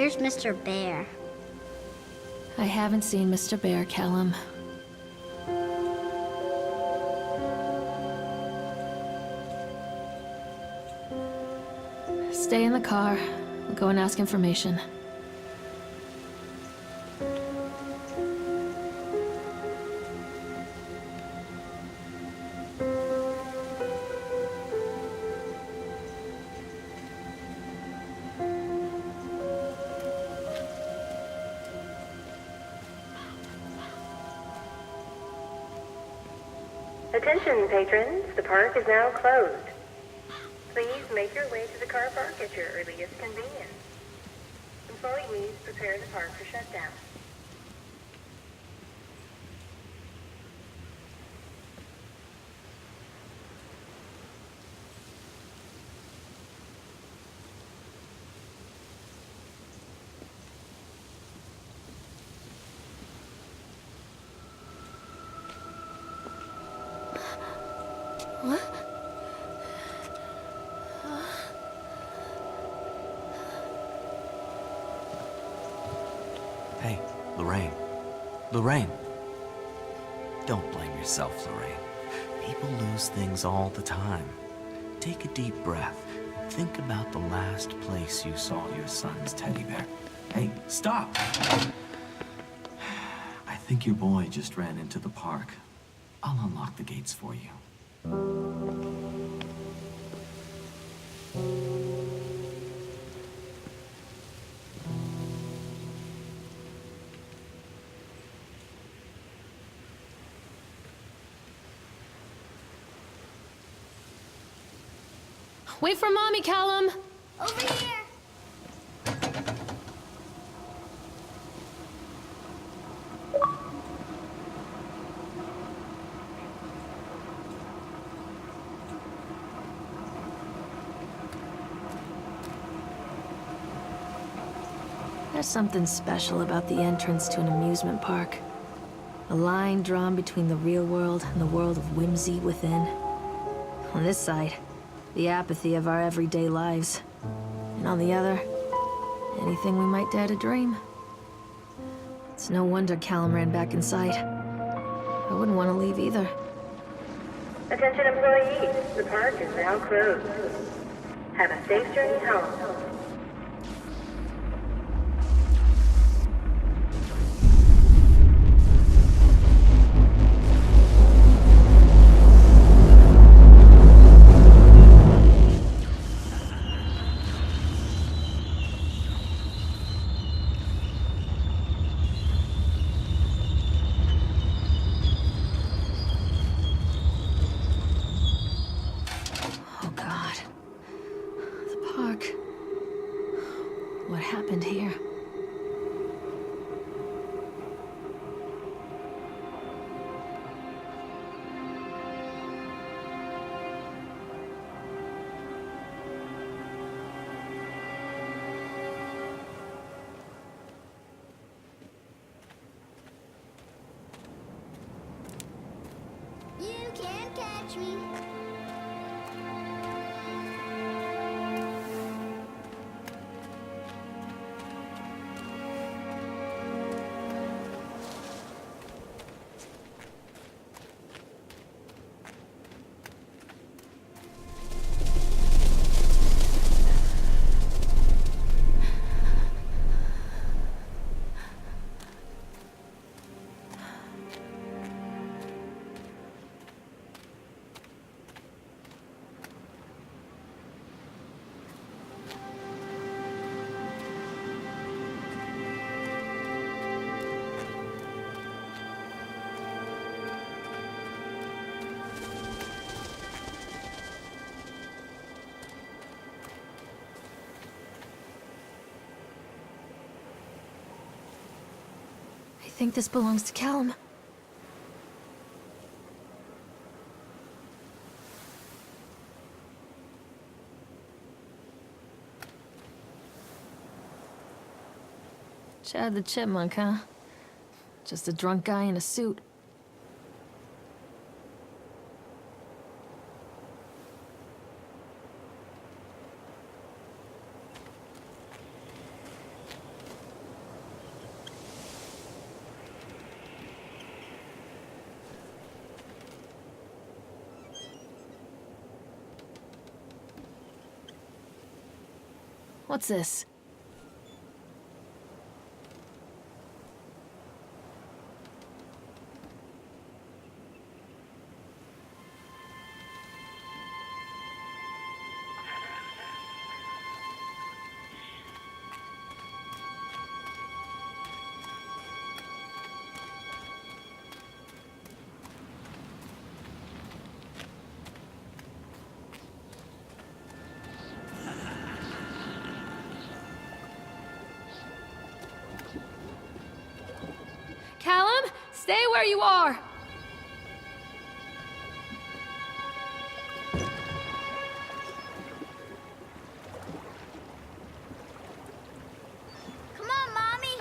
Where's Mr. Bear? I haven't seen Mr. Bear, Callum. Stay in the car. We'll go and ask information. Attention, patrons. The park is now closed. Please make your way to the car park at your earliest convenience. Employees prepare the park for shutdown. What? Hey, Lorraine. Lorraine! Don't blame yourself, Lorraine. People lose things all the time. Take a deep breath and think about the last place you saw your son's teddy bear. Hey, stop! I think your boy just ran into the park. I'll unlock the gates for you. Wait for Mommy, Callum! Over here! There's something special about the entrance to an amusement park. A line drawn between the real world and the world of whimsy within. On this side, the apathy of our everyday lives. And on the other, anything we might dare to dream. It's no wonder Callum ran back inside. I wouldn't want to leave either. Attention, employees. The park is now closed. Have a safe journey home. Oh God. The park. What happened here? You can't catch me. I think this belongs to Callum. Chad the Chipmunk, huh? Just a drunk guy in a suit. What's this? Callum, stay where you are! Come on, Mommy.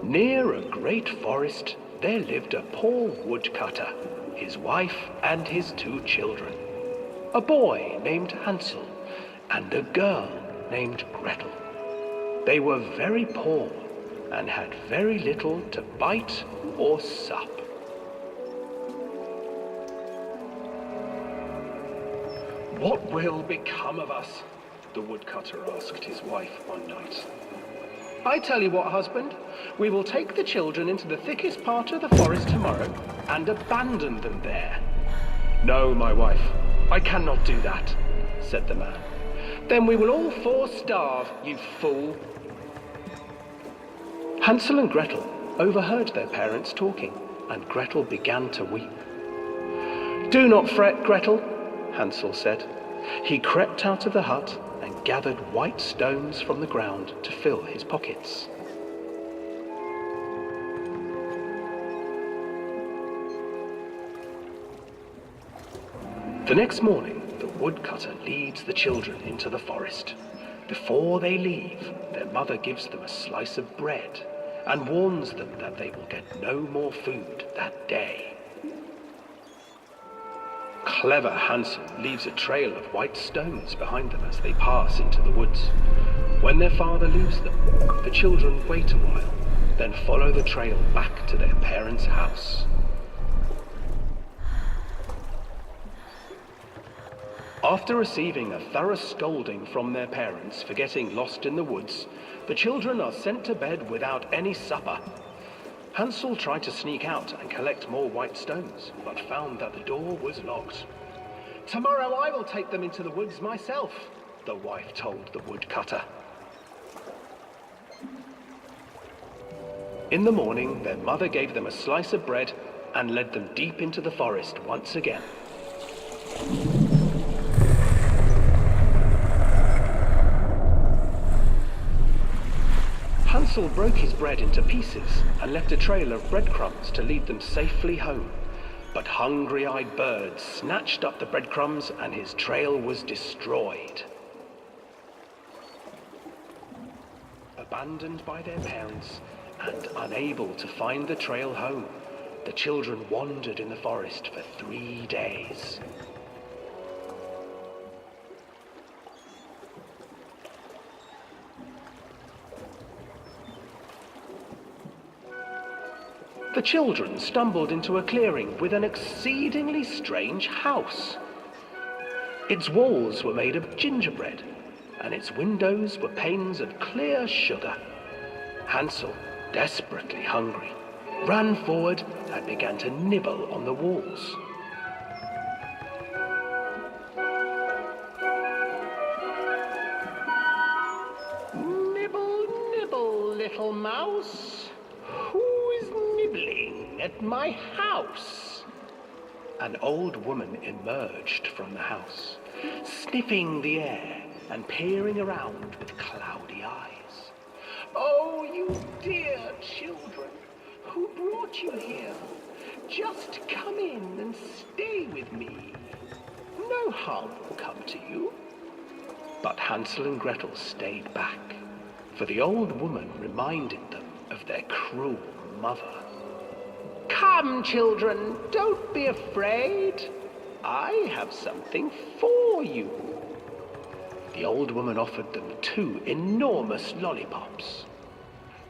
Near a great forest, there lived a poor woodcutter, his wife and his 2 children. A boy named Hansel and a girl named Gretel. They were very poor and had very little to bite or sup. "What will become of us?" the woodcutter asked his wife one night. "I tell you what, husband, we will take the children into the thickest part of the forest tomorrow and abandon them there." "No, my wife, I cannot do that," said the man. "Then we will all 4 starve, you fool." Hansel and Gretel overheard their parents talking, and Gretel began to weep. "Do not fret, Gretel," Hansel said. He crept out of the hut and gathered white stones from the ground to fill his pockets. The next morning, the woodcutter leads the children into the forest. Before they leave, their mother gives them a slice of bread and warns them that they will get no more food that day. Clever Hansel leaves a trail of white stones behind them as they pass into the woods. When their father leaves them, the children wait a while, then follow the trail back to their parents' house. After receiving a thorough scolding from their parents for getting lost in the woods, the children are sent to bed without any supper. Hansel tried to sneak out and collect more white stones, but found that the door was locked. "Tomorrow I will take them into the woods myself," the wife told the woodcutter. In the morning, their mother gave them a slice of bread and led them deep into the forest once again. Hansel broke his bread into pieces and left a trail of breadcrumbs to lead them safely home. But hungry-eyed birds snatched up the breadcrumbs and his trail was destroyed. Abandoned by their parents and unable to find the trail home, the children wandered in the forest for 3 days. The children stumbled into a clearing with an exceedingly strange house. Its walls were made of gingerbread, and its windows were panes of clear sugar. Hansel, desperately hungry, ran forward and began to nibble on the walls. "Nibble, nibble, little mouse. Who is nibbling?" at my house? An old woman emerged from the house, sniffing the air and peering around with cloudy eyes. Oh, you dear children, who brought you here? Just come in and stay with me. No harm will come to you. But Hansel and Gretel stayed back, for the old woman reminded them of their cruel mother. Come, children, don't be afraid. I have something for you. The old woman offered them 2 enormous lollipops.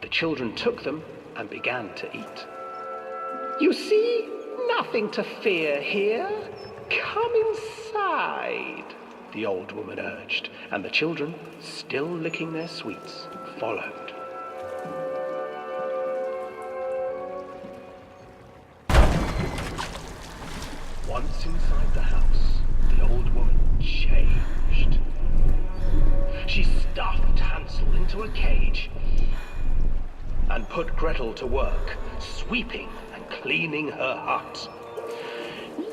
The children took them and began to eat. You see, nothing to fear here. Come inside, the old woman urged, and the children, still licking their sweets, followed. Once inside the house, the old woman changed. She stuffed Hansel into a cage and put Gretel to work, sweeping and cleaning her hut.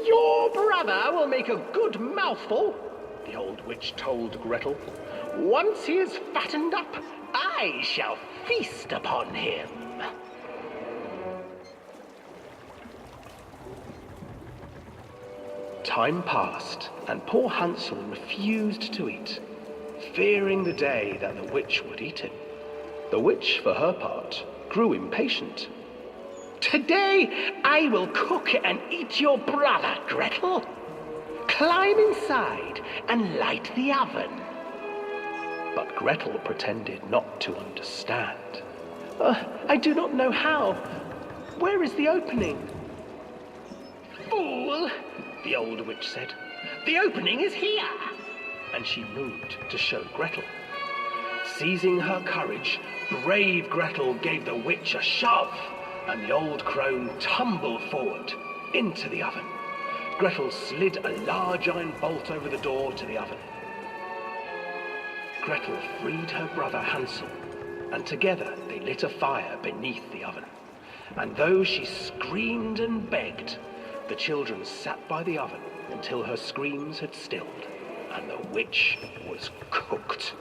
Your brother will make a good mouthful, the old witch told Gretel. Once he is fattened up, I shall feast upon him. Time passed, and poor Hansel refused to eat, fearing the day that the witch would eat him. The witch, for her part, grew impatient. Today I will cook and eat your brother, Gretel. Climb inside and light the oven. But Gretel pretended not to understand. I do not know how. Where is the opening? Fool, the old witch said. The opening is here. And she moved to show Gretel. Seizing her courage, brave Gretel gave the witch a shove, and the old crone tumbled forward into the oven. Gretel slid a large iron bolt over the door to the oven. Gretel freed her brother Hansel, and together they lit a fire beneath the oven. And though she screamed and begged, the children sat by the oven until her screams had stilled, and the witch was cooked.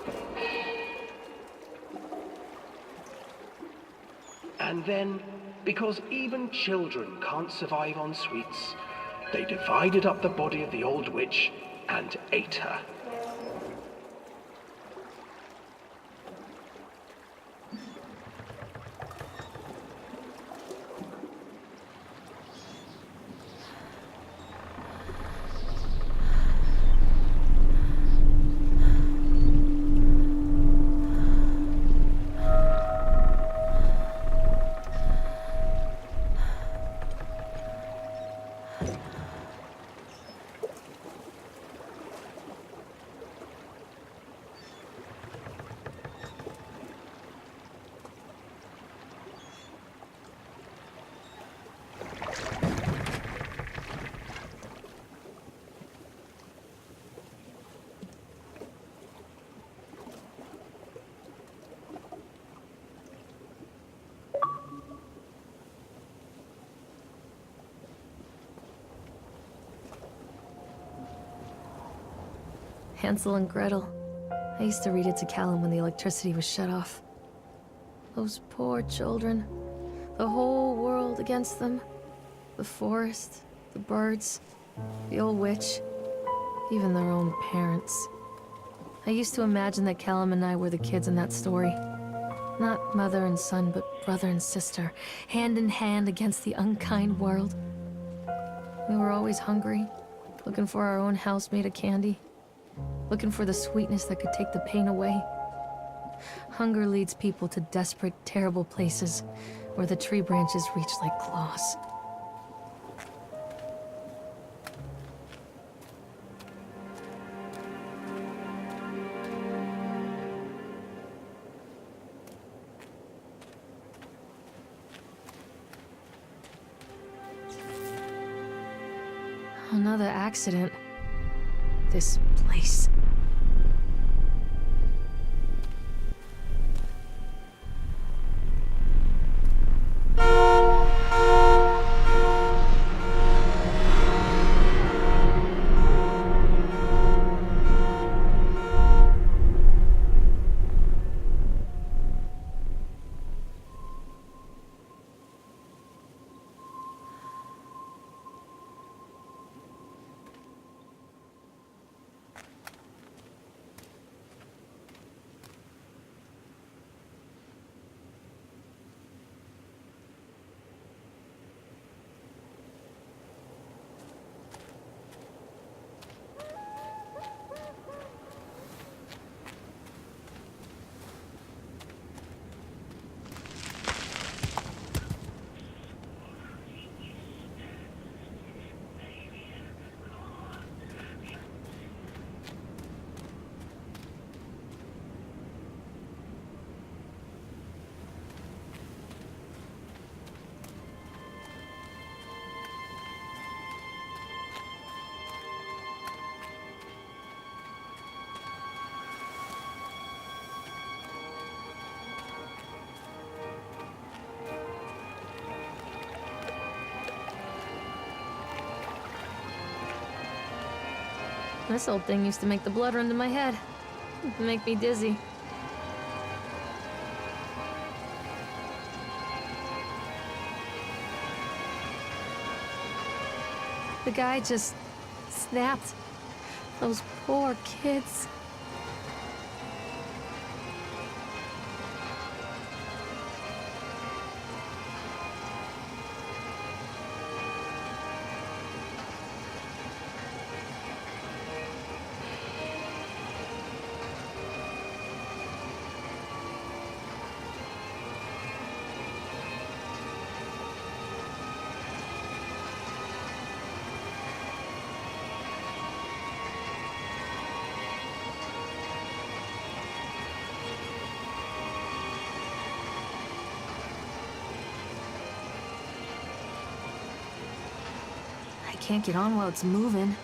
And then, because even children can't survive on sweets, they divided up the body of the old witch and ate her. Hansel and Gretel. I used to read it to Callum when the electricity was shut off. Those poor children. The whole world against them. The forest, the birds, the old witch, even their own parents. I used to imagine that Callum and I were the kids in that story. Not mother and son, but brother and sister, hand in hand against the unkind world. We were always hungry, looking for our own house made of candy. Looking for the sweetness that could take the pain away. Hunger leads people to desperate, terrible places where the tree branches reach like claws. Another accident. This place. This old thing used to make the blood run to my head. Make me dizzy. The guy just snapped. Those poor kids. I can't get on while it's moving.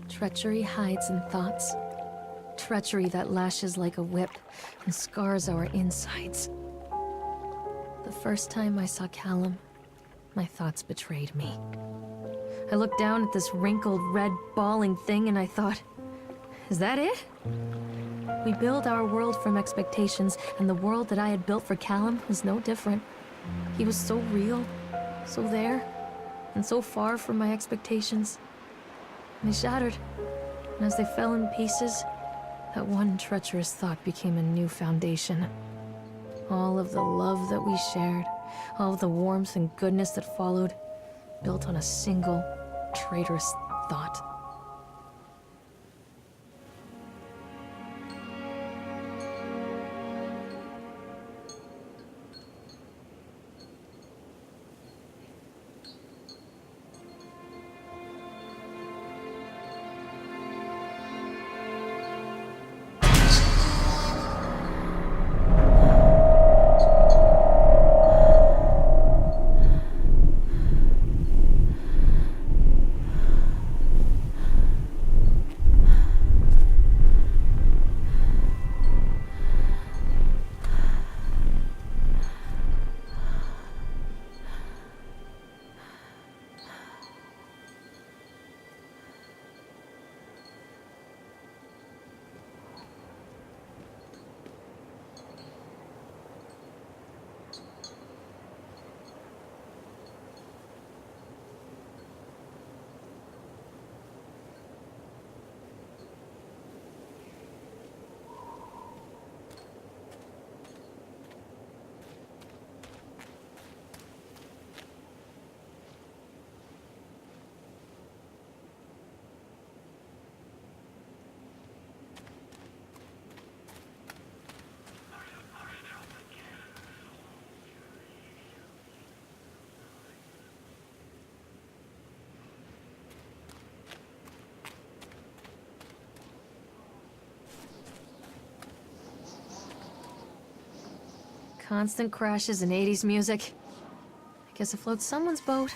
Treachery hides in thoughts. Treachery that lashes like a whip and scars our insides. The first time I saw Callum, my thoughts betrayed me. I looked down at this wrinkled, red, bawling thing and I thought, is that it? We build our world from expectations, and the world that I had built for Callum was no different. He was so real, so there, and so far from my expectations. They shattered, and as they fell in pieces, that one treacherous thought became a new foundation. All of the love that we shared, all of the warmth and goodness that followed, built on a single, traitorous thought. Constant crashes and 80s music. I guess it floats someone's boat.